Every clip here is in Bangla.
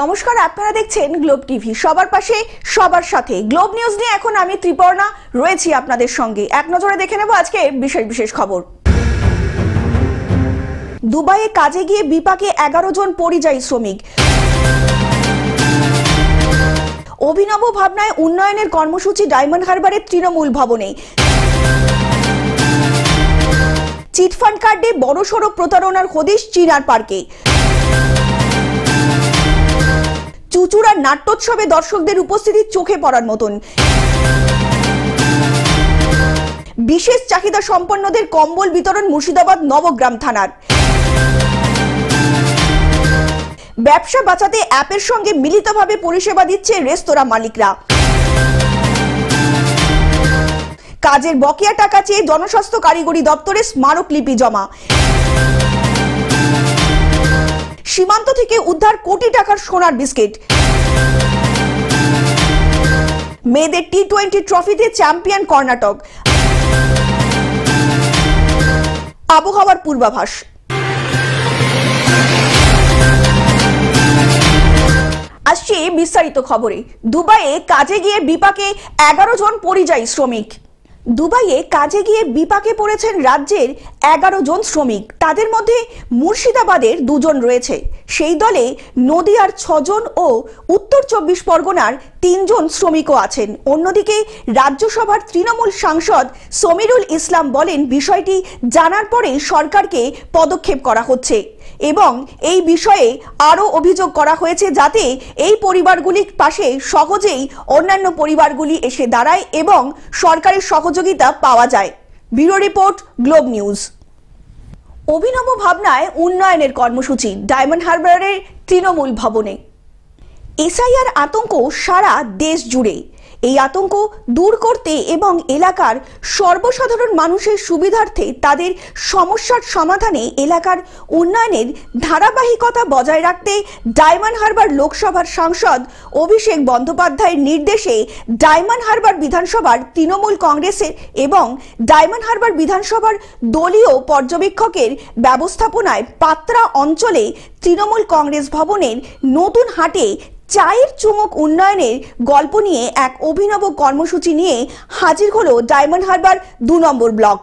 নমস্কার, আপনারা দেখছেন গ্লোব টিভি। সবার পাশে সবার সাথে গ্লোব নিউজ নিয়ে এখন আমি ত্রিপর্ণা রয়েছি আপনাদের সঙ্গে। এক নজরে দেখে নেব আজকে বিশেষ বিশেষ খবর। দুবাইয়ে কাজে গিয়ে বিপাকে 11 জন পরিযায়ী শ্রমিক। অভিনব ভাবনায় উন্নয়নের কর্মসূচি ডায়মন্ড হারবারের তৃণমূল ভবনে। চিটফান্ড কার্ডে বড়সড় প্রতারণার হদিশ চিনার পার্কে। চুচুড়ার নাট্যোৎসবে দর্শকদের উপস্থিতি চোখে পড়ার মতন। বিশেষ চাহিদা সম্পন্নদের কম্বল বিতরণ মুর্শিদাবাদ নবগ্রাম থানার। ব্যবসা বাঁচাতে অ্যাপের সঙ্গে মিলিতভাবে পরিষেবা দিচ্ছে রেস্তোরাঁ মালিকরা। কাজের বকেয়া টাকা চেয়ে জনস্বাস্থ্য কারিগরি দপ্তরে স্মারকলিপি জমা। সীমান্ত থেকে উদ্ধার কোটি টাকার সোনার বিস্কিট। মেয়েদের টি-20 ট্রফিতে চ্যাম্পিয়ন কর্ণাটক। আবহাওয়ার পূর্বাভাস। আসছে বিস্তারিত খবরে। দুবাইয়ে কাজে গিয়ে বিপাকে 11 জন পরিযায়ী শ্রমিক। দুবাইয়ে কাজে গিয়ে বিপাকে পড়েছেন রাজ্যের 11 জন শ্রমিক। তাদের মধ্যে মুর্শিদাবাদের 2 জন রয়েছে। সেই দলে নদিয়ার 6 জন ও উত্তর 24 পরগনার 3 জন শ্রমিকও আছেন। অন্যদিকে রাজ্যসভার তৃণমূল সাংসদ সমীরুল ইসলাম বলেন, বিষয়টি জানার পরেই সরকারকে পদক্ষেপ করা হচ্ছে এবং এই বিষয়ে আরও অভিযোগ করা হয়েছে যাতে এই পরিবারগুলির পাশে সহজেই অন্যান্য পরিবারগুলি এসে দাঁড়ায় এবং সরকারের সহযোগিতা পাওয়া যায়। Bureau report, globe news. অভিনব ভাবনায় উন্নয়নের কর্মসূচি ডায়মন্ড হারবারের তৃণমূল ভবনে। এসআইআর আতঙ্ক সারা দেশ জুড়ে। এই আতঙ্ক দূর করতে এবং এলাকার সর্বসাধারণ মানুষের সুবিধার্থে তাদের সমস্যার সমাধানে এলাকার উন্নয়নের ধারাবাহিকতা বজায় রাখতে ডায়মন্ড হারবার লোকসভার সাংসদ অভিষেক বন্দ্যোপাধ্যায়ের নির্দেশে ডায়মন্ড হারবার বিধানসভার তৃণমূল কংগ্রেসের এবং ডায়মন্ড হারবার বিধানসভার দলীয় পর্যবেক্ষকের ব্যবস্থাপনায় পাত্রা অঞ্চলে তৃণমূল কংগ্রেস ভবনের নতুন হাটে চায়ের চুমুক উন্নয়নের গল্প নিয়ে এক অভিনব কর্মসূচি নিয়ে হাজির হলো ডায়মন্ড হারবার 2 নম্বর ব্লক।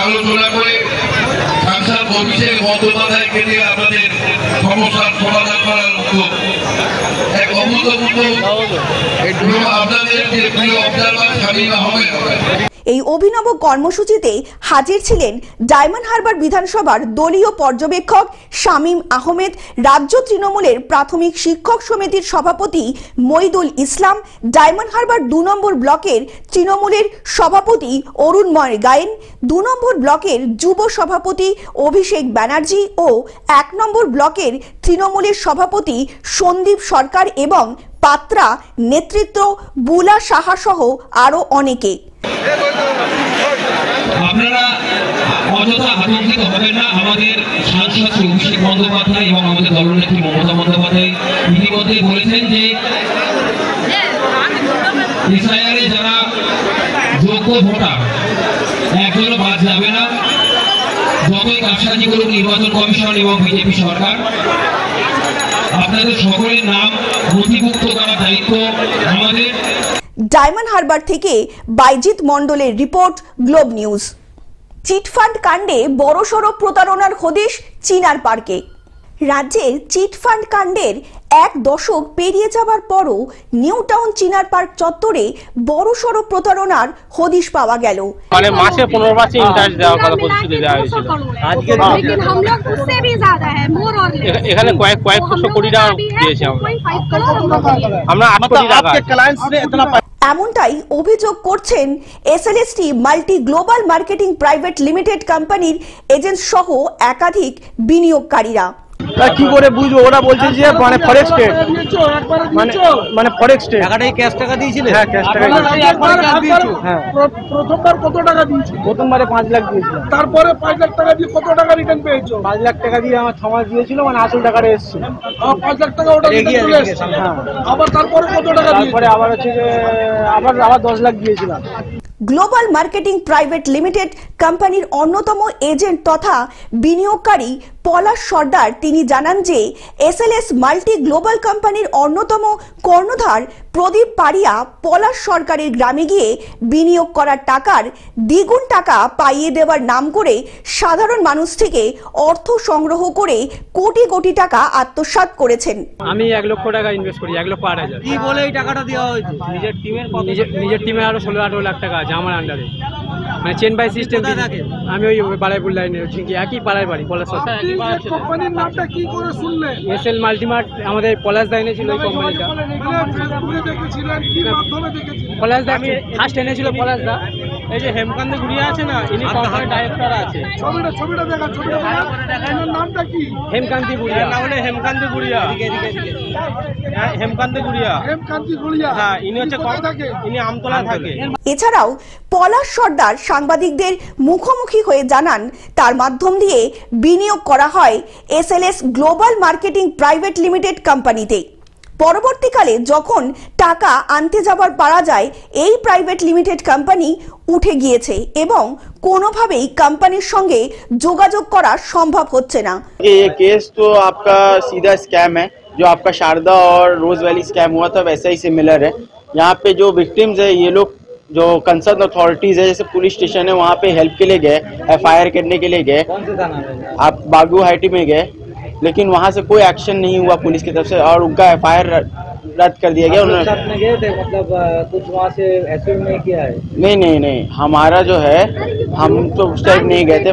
আলোচনা করে সাংসদ অভিষেক বন্দ্যোপাধ্যায়কে দিয়ে আমাদের সমস্যার সমাধান করার উদ্যোগ এক অভূতপূর্ব আপনাদের যে প্রিয় অবজারভার শামীম আহমেদ। এই অভিনব কর্মসূচিতে হাজির ছিলেন ডায়মন্ড হারবার বিধানসভার দলীয় পর্যবেক্ষক শামীম আহমেদ, রাজ্য তৃণমূলের প্রাথমিক শিক্ষক সমিতির সভাপতি মইদুল ইসলাম, ডায়মন্ড হারবার 2 নম্বর ব্লকের তৃণমূলের সভাপতি অরুণময় গায়েন, 2 নম্বর ব্লকের যুব সভাপতি অভিষেক ব্যানার্জি ও 1 নম্বর ব্লকের তৃণমূলের সভাপতি সন্দীপ সরকার এবং পাত্রা নেতৃত্ব বুলা সাহা সহ আরো অনেকে। আপনারা অযথা আতঙ্কিত হবেন না। আমাদের সাংসদ অভিষেক বন্দ্যোপাধ্যায় এবং আমাদের দলনেত্রী মমতা বন্দ্যোপাধ্যায় ইতিমধ্যেই বলেছেন যে এসআইআরে যারা যোগ্য ভোটার একজনও বাদ যাবে না, যতই কারসাজি করুক নির্বাচন কমিশন এবং বিজেপি সরকার। আপনাদের সকলের নাম নথিভুক্ত করার দায়িত্ব আমাদের। ডায়মন্ড হারবার থেকে বাইজিৎ মণ্ডলের রিপোর্ট, গ্লোব নিউজ। চিটফান্ড কাণ্ডে বড়সড় প্রতারণার হদিশ চিনার পার্কে। রাজ্যের চিটফান্ড কাণ্ডের 1 দশক পেরিয়ে যাবার পরও নিউ টাউন চিনার পার্ক চত্বরে বড়সড় প্রতারণার হদিশ পাওয়া গেল। মানে মাসে 15% ইন্টারেস্ট দেওয়ার কথা প্রতিশ্রুতি দেওয়া হয়েছিল। আজকে এখানে কয়েকশো কোটি টাকা দিয়েছে আমরা 8 কোটি টাকা। এমনটাই অভিযোগ করছেন SLST multi global marketing private limited কোম্পানির এজেন্ট সহ একাধিক বিনিয়োগকারীরা। কি করে বুঝবো? ওরা বলছে যে মানে ফরেক্স স্টেট, মানে ফরেক্স স্টেট। টাকাটাই ক্যাশ টাকা দিয়েছিলেন? হ্যাঁ, ক্যাশ টাকা। হ্যাঁ, প্রথমবার কত টাকা দিয়েছি? প্রথমবারে 5 লাখ দিয়েছিলাম। তারপরে 5 লাখ টাকা দিয়ে কত টাকা রিটার্ন পেয়েছো? 5 লাখ টাকা দিয়ে আমার 6 মাস দিয়েছিল, মানে আসল টাকাটা এসেছে। 5 লাখ টাকা ওটা রিটার্ন চলে এসেছে। হ্যাঁ, আবার তারপরে কত টাকা দিয়েছো? তারপরে আবার হচ্ছে যে আবার 10 লাখ দিয়েছিলাম। গ্লোবাল মার্কেটিং প্রাইভেট লিমিটেড কোম্পানির অন্যতম এজেন্ট তথা বিনিয়োগকারী পলাশ সর্দার তিনি জানান যে এসএলএস মাল্টি গ্লোবাল কোম্পানির অন্যতম কর্ণধার প্রদীপ পাড়িয়া পলাশ সরকারের গ্রামে গিয়ে বিনিয়োগ করার টাকার দ্বিগুণ টাকা পাইয়ে দেওয়ার নাম করে সাধারণ মানুষ থেকে অর্থ সংগ্রহ করে কোটি কোটি টাকা আত্মসাৎ করেছেন। আমি 1 লক্ষ টাকা ইনভেস্ট করি, 1 লক্ষ 8,000। কি বলে এই টাকাটা দেওয়া হয়েছে? নিজের টিমের নিজের টিমের আরো 16-18 লাখ টাকা আছে আমার আন্ডারে, মানে চেন বাই সিস্টেম। আমি ওই বালাইপুর লাইনে একই পাড়ার বাড়ি পলাশ। কোম্পানির নামটা কি করে শুনলে? এসএল মাল্টিমার্ট আমাদের পলাশ দা এনেছিল ওই কোম্পানিটা। ফেসবুকে দেখেছিলেন, কি মাধ্যমে দেখেছিলেন? পলাশ দা ফার্স্ট এনেছিল পলাশ দা। এই যে হেমকান্ত গুড়িয়া আছে না, ইনি কোম্পানির ডাইরেক্টর আছে। ছবিটা দেখা, এনার নামটা কি? হেমকান্তি গুড়িয়া। না হলে হেমকান্তি গুড়িয়া। হেমকান্তি গুড়িয়া। হেমকান্তি গুড়িয়া। হ্যাঁ, ইনি হচ্ছে কোথায় থাকে? ইনি আমতলা থাকে। এছাড়াও পলাশ সর্দার সাংবাদিকদের মুখোমুখি হয়ে জানান তার মাধ্যম দিয়ে বিনিয়োগ করা হয় SLS global marketing private limited কোম্পানিতে। পরবর্তীকালে যখন টাকা আনতে যাবার পারা যায় এই প্রাইভেট লিমিটেড কোম্পানি উঠে গিয়েছে এবং কোনোভাবেই কোম্পানির সঙ্গে যোগাযোগ করা সম্ভব হচ্ছে না। ये केस तो आपका सीधा स्कैम है, जो आपका शारदा और रोज वैली स्कैम हुआ था वैसा ही सिमिलर है। यहाँ पे जो विक्टिम्स है ये लोग जो कंसर्न अथॉरिटीज है, जैसे पुलिस स्टेशन है, वहाँ पे हेल्प के लिए गए, FIR करने के लिए गए। आप बागू हाइटी में गए, लेकिन वहाँ से कोई एक्शन नहीं हुआ पुलिस की तरफ से और उनका FIR रद्द कर दिया गया। उन्होंने गए थे, मतलब कुछ वहाँ से ऐसे नहीं किया है? नहीं, हमारा जो है हम तो उस टाइम नहीं गए थे।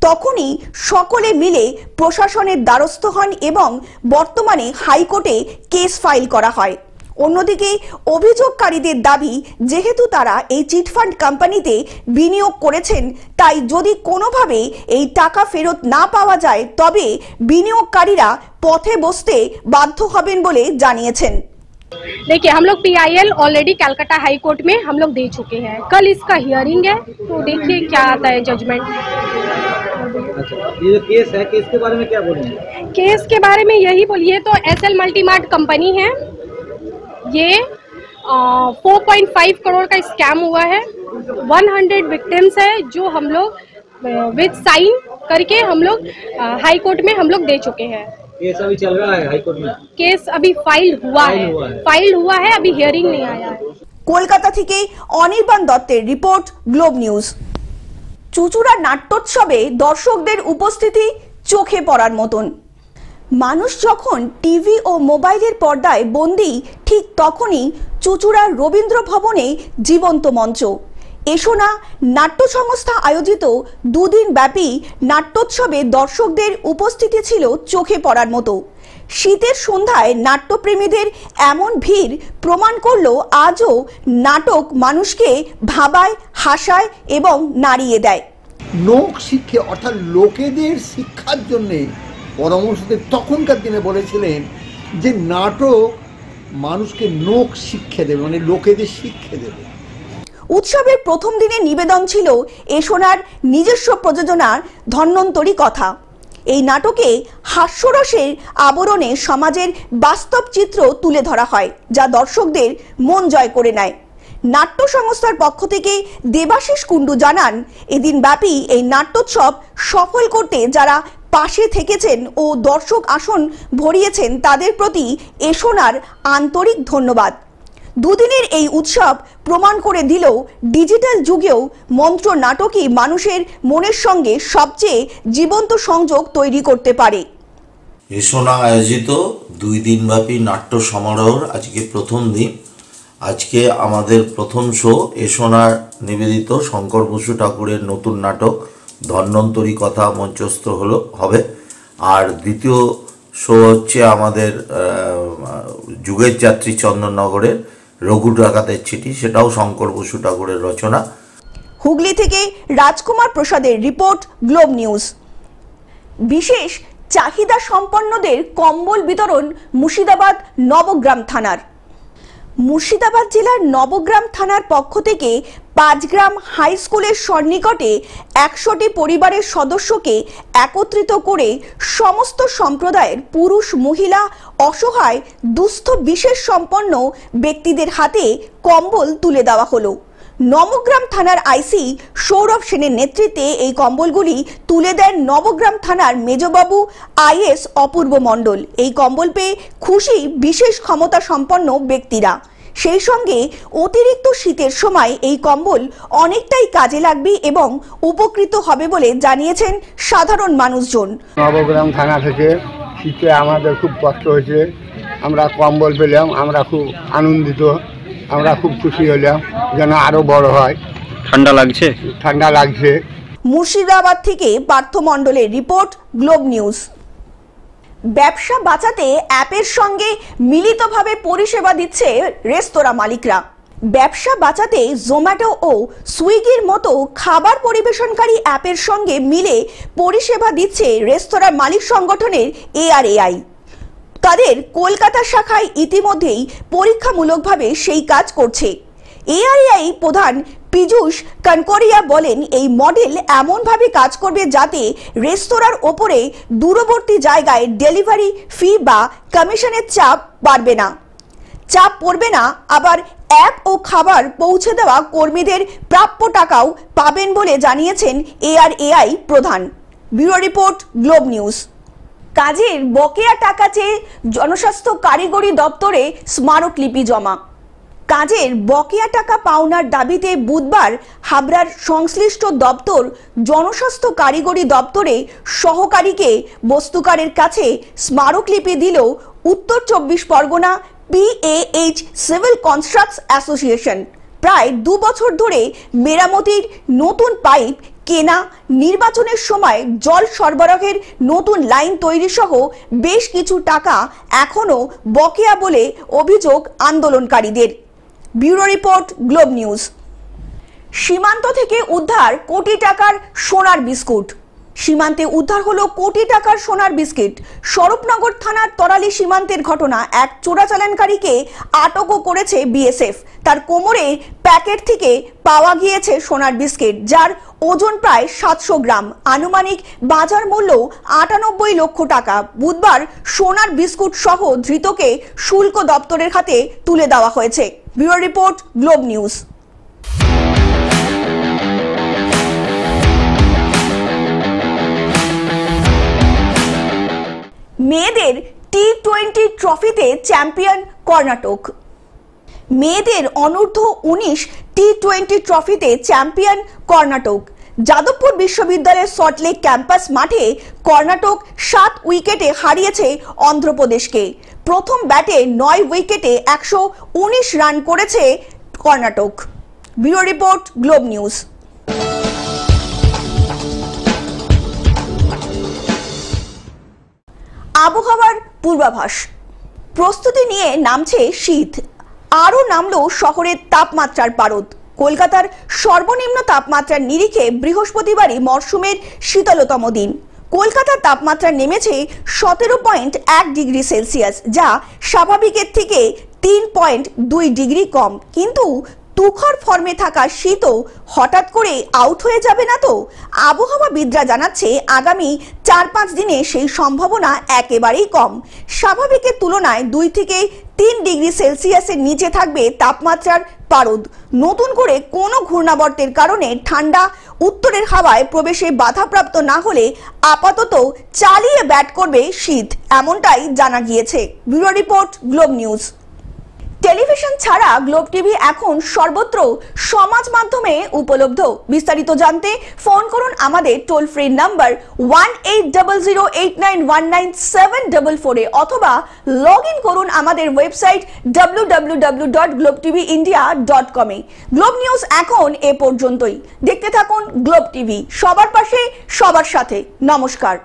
তখনই সকলে মিলে প্রশাসনের দ্বারস্থ হন এবং বর্তমানে হাইকোর্টে কেস ফাইল করা হয়। অন্যদিকে অভিযোগকারীদের দাবি যেহেতু তারা এই চিটফান্ড কোম্পানিতে বিনিয়োগ করেছেন তাই যদি কোনোভাবে এই টাকা ফেরত না পাওয়া যায় তবে বিনিয়োগকারীরা পথে বসতে বাধ্য হবেন বলে জানিয়েছেন। देखिए, हम लोग PIL already Calcutta high court में हम लोग दे चुके हैं। कल इसका हियरिंग है, तो देखिए क्या आता है जजमेंट। अच्छा, ये जो केस है, केस के बारे में क्या बोलेंगे? केस के बारे में यही बोलिए तो SL मल्टीमार्ट कंपनी है, ये 4.5 करोड़ का स्कैम हुआ है। 100 विक्टिम्स है जो हम लोग विद साइन करके हम लोग हाई कोर्ट में हम लोग दे चुके हैं। केस अभी चल रहा है हाई कोर्ट में? केस अभी फाइल हुआ है, अभी हियरिंग नहीं आया है। কলকাতা থেকে অনির্বাণ দত্তের রিপোর্ট, গ্লোব নিউজ। চুচুড়া নাট্যোৎসবে দর্শকদের উপস্থিতি চোখে পড়ার মতন। মানুষ যখন টিভি ও মোবাইলের পর্দায় বন্দী ঠিক তখনই চুচুড়ার রবীন্দ্র ভবনে জীবন্ত মঞ্চ। এসোনা নাট্য সংস্থা আয়োজিত 2 দিন ব্যাপী নাট্যোৎসবে দর্শকদের উপস্থিতি ছিল চোখে পড়ার মতো। শীতের সন্ধ্যায় নাট্যপ্রেমীদের এমন ভিড় প্রমাণ করলো আজও নাটক মানুষকে ভাবায়, হাসায় এবং নাড়িয়ে দেয়। লোক শিক্ষে অর্থাৎ লোকেদের শিক্ষার জন্যে পরামর্শদেব তখনকার দিনে বলেছিলেন যে নাটক মানুষকে লোক শিক্ষা দেবে, মানে লোকেদের শিক্ষা দেবে। উৎসবের প্রথম দিনে নিবেদন ছিল এসোনার নিজস্ব প্রযোজনার ধন্বন্তরী কথা। এই নাটকে হাস্যরসের আবরণে সমাজের বাস্তব চিত্র তুলে ধরা হয় যা দর্শকদের মন জয় করে নেয়। নাট্য সংস্থার পক্ষ থেকে দেবাশিস কুণ্ডু জানান এদিন ব্যাপী এই নাট্যোৎসব সফল করতে যারা পাশে থেকেছেন ও দর্শক আসন ভরিয়েছেন তাদের প্রতি এসোনার আন্তরিক ধন্যবাদ। 2 দিনের এই উৎসব প্রমাণ করে দিল ডিজিটাল যুগেও মন্ত্র নাটকই মানুষের মনের সঙ্গে সবচেয়ে জীবন্ত সংযোগ তৈরি করতে পারে। এসোনা আয়োজিত 2 দিনব্যাপী নাট্য সমারোহর আজকে প্রথম দিন। আজকে আমাদের প্রথম শো এসোনার নিবেদিত শঙ্কর বসু ঠাকুরের নতুন নাটক ধন্বন্তরী কথা মঞ্চস্থ হবে। আর দ্বিতীয় শো হচ্ছে আমাদের যুগের যাত্রী চন্দননগরের রঘু ডাকাতের চিঠি, সেটাও শঙ্কর বসু ঠাকুরের রচনা। হুগলি থেকে রাজকুমার প্রসাদের রিপোর্ট, গ্লোব নিউজ। বিশেষ চাহিদা সম্পন্নদের কম্বল বিতরণ মুর্শিদাবাদ নবগ্রাম থানার। মুর্শিদাবাদ জেলার নবগ্রাম থানার পক্ষ থেকে 5 গ্রাম হাই স্কুলের সন্নিকটে 100টি পরিবারের সদস্যকে একত্রিত করে সমস্ত সম্প্রদায়ের পুরুষ, মহিলা, অসহায়, দুস্থ, বিশেষ সম্পন্ন ব্যক্তিদের হাতে কম্বল তুলে দেওয়া হলো। নবগ্রাম থানার আইসি সৌরভ সেনের নেতৃত্বে এই কম্বলগুলি তুলে দেন নবগ্রাম থানার মেজবাবু আইএস অপূর্ব মণ্ডল। এই কম্বল পেয়ে খুশি বিশেষ ক্ষমতা সম্পন্ন ব্যক্তিরা। সেই সঙ্গে অতিরিক্ত শীতের সময় এই কম্বল অনেকটাই কাজে লাগবে এবং উপকৃত হবে বলে জানিয়েছেন সাধারণ মানুষজন। নবগ্রাম থানা থেকে শীতে আমাদের খুব কষ্ট হয়েছে, আমরা কম্বল পেলাম, আমরা খুব আনন্দিত, আমরা খুব খুশি হলাম, যেন আরো বড় হয়। ঠান্ডা লাগছে? ঠান্ডা লাগছে। মুর্শিদাবাদ থেকে পার্থ মণ্ডলের রিপোর্ট, গ্লোব নিউজ। ব্যবসা বাঁচাতে অ্যাপের সঙ্গে মিলিতভাবে পরিষেবা দিচ্ছে রেস্তোরাঁ মালিকরা। ব্যবসা বাঁচাতে জোম্যাটো ও সুইগির মতো খাবার পরিবেশনকারী অ্যাপের সঙ্গে মিলে পরিষেবা দিচ্ছে রেস্তোরাঁ মালিক সংগঠনের ARAI। তাদের কলকাতা শাখায় ইতিমধ্যেই পরীক্ষামূলকভাবে সেই কাজ করছে। ARAI প্রধান পীযূষ কানকরিয়া বলেন, এই মডেল এমনভাবে কাজ করবে যাতে রেস্তোরাঁর ওপরে দূরবর্তী জায়গায় ডেলিভারি ফি বা কমিশনের চাপ পড়বে না, আবার অ্যাপ ও খাবার পৌঁছে দেওয়া কর্মীদের প্রাপ্য টাকাও পাবেন বলে জানিয়েছেন ARAI প্রধান। Bureau report, globe news. কাজের বকেয়া টাকা চেয়ে জনস্বাস্থ্য কারিগরি দপ্তরে স্মারকলিপি জমা। কাজের বকেয়া টাকা পাওনার দাবিতে বুধবার হাবড়ার সংশ্লিষ্ট দপ্তর জনস্বাস্থ্য কারিগরি দপ্তরে সহকারীকে বস্তুকারের কাছে স্মারকলিপি দিল উত্তর 24 পরগনা PAH সিভিল কনস্ট্রাক্টস অ্যাসোসিয়েশন। প্রায় 2 বছর ধরে মেরামতির নতুন পাইপ কেনা, নির্বাচনের সময় জল সরবরাহের নতুন লাইন তৈরি সহ বেশ কিছু টাকা এখনো বকেয়া বলে অভিযোগ আন্দোলনকারীদের। Bureau report, globe news. সীমান্ত থেকে উদ্ধার কোটি টাকার সোনার বিস্কুট। সীমান্তে উদ্ধার হলো কোটি টাকার সোনার বিস্কিট। স্বরূপনগর থানার তরালি সীমান্তের ঘটনা। এক চোরাচালানকারীকে আটকও করেছে BSF। তার কোমরে প্যাকেট থেকে পাওয়া গিয়েছে সোনার বিস্কিট, যার ওজন প্রায় 700 গ্রাম, আনুমানিক বাজার মূল্য 98 লক্ষ টাকা। বুধবার সোনার বিস্কুট সহ ধৃতকে শুল্ক দপ্তরের হাতে তুলে দেওয়া হয়েছে। Bureau report, globe news. মেয়েদের T20 ট্রফিতে চ্যাম্পিয়ন কর্ণাটক। মেয়েদের অনূর্ধ্ব 19 T20 ট্রফিতে চ্যাম্পিয়ন কর্ণাটক। যাদবপুর বিশ্ববিদ্যালয়ের সল্টলেক ক্যাম্পাস মাঠে কর্ণাটক 7 উইকেটে হারিয়েছে অন্ধ্রপ্রদেশকে। প্রথম ব্যাটে 9 উইকেটে 119 রান করেছে Karnataka. Bureau report, globe news. আবহাওয়ার পূর্বাভাস। প্রস্তুতি নিয়ে নামছে শীত, আরও নামলো শহরের তাপমাত্রার পারদ। কলকাতার সর্বনিম্ন তাপমাত্রার নিরিখে বৃহস্পতিবারই মরশুমের শীতলতম দিন। কলকাতার তাপমাত্রা নেমেছে 17.1 ডিগ্রি সেলসিয়াস, যা স্বাভাবিকের থেকে 3.2 ডিগ্রি কম। কিন্তু তুখর ফর্মে থাকা শীতও হঠাৎ করে আউট হয়ে যাবে না তো? আবহাওয়াবিদরা জানাচ্ছে আগামী 4-5 দিনে সেই সম্ভাবনা একেবারেই কম। স্বাভাবিকের তুলনায় 2 থেকে 3 ডিগ্রি সেলসিয়াসের নিচে থাকবে তাপমাত্রার পারদ। নতুন করে কোনো ঘূর্ণাবর্তের কারণে ঠান্ডা উত্তরের হাওয়ায় প্রবেশে বাধাপ্রাপ্ত না হলে আপাতত চালিয়ে ব্যাট করবে শীত, এমনটাই জানা গিয়েছে। Bureau report, globe news. Television ছাড়া গ্লোব টিভি এখন সর্বত্র সমাজ মাধ্যমে উপলব্ধ। বিস্তারিত জানতে ফোন করুন আমাদের টোল ফ্রি নাম্বার 1800891974 অথবা লগ ইন করুন আমাদের ওয়েবসাইট www.globtvindia.com। গ্লোব নিউজ এখন এ পর্যন্তই। দেখতে থাকুন গ্লোব টিভি, সবার পাশে সবার সাথে। নমস্কার।